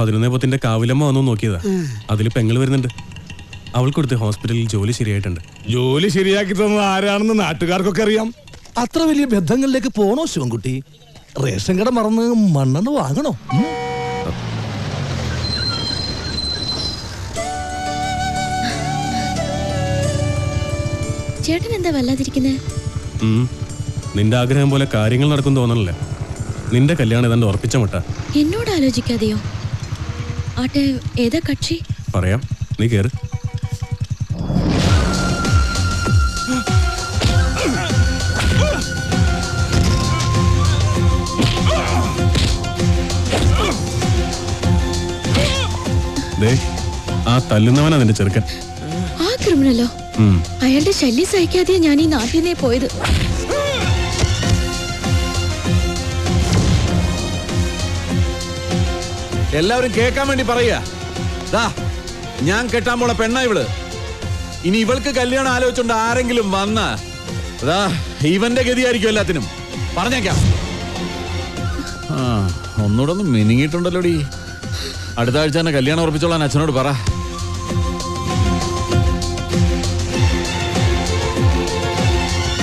11 കാവിലമ്മ വന്നു നോക്കിയതാ. അതിൽ പെങ്ങൾ വരുന്നുണ്ട്. അവൾക്കൊടുത്ത് ഹോസ്പിറ്റലിൽ ജോലി ശരിയായിട്ടുണ്ട്. ജോലി ശരിയാക്കി തന്നത് ആരാണെന്ന് നാട്ടുകാർക്കൊക്കെ അറിയാം. അത്ര വലിയ ബന്ധങ്ങളിലേക്ക് പോണോ ശിവൻകുട്ടി? റേഷൻ കട മറന്ന് മണ്ണെണ്ണ വാങ്ങണോ? ചേട്ടൻ എന്താ വല്ലാതിരിക്കുന്നേ? നിന്റെ ആഗ്രഹം പോലെ കാര്യങ്ങൾ നടക്കും തോന്നണല്ലേ. നിന്റെ കല്യാണം ഏതാണ്ട് ഉറപ്പിച്ച മട്ട. എന്നോട് ആലോചിക്കാതെയോ? ആട്ടെ, ഏതാ കക്ഷി? പറയാം, നീ കേറ്. ആ തല്ലുന്നവനാ നിന്റെ ചെറുക്കൻ. ആ ക്രിമിനലോ? അയാളുടെ ശല്യം സഹിക്കാതെ ഞാൻ ഈ നാട്ടിൽ നിന്നേ പോയത്. എല്ലാവരും കേൾക്കാൻ വേണ്ടി പറയാ, ഞാൻ കെട്ടാൻ പോണ പെണ്ണ ഇവള്. ഇനി ഇവൾക്ക് കല്യാണം ആലോചിച്ചോണ്ട് ആരെങ്കിലും വന്ന ഇവന്റെ ഗതിയായിരിക്കും എല്ലാത്തിനും. പറഞ്ഞേക്കാം. ഒന്നുകൂടെ ഒന്ന് മിനിങ്ങിയിട്ടുണ്ടല്ലോടി. അടുത്ത ആഴ്ച തന്നെ കല്യാണം ഉറപ്പിച്ചോളാൻ അച്ഛനോട് പറ.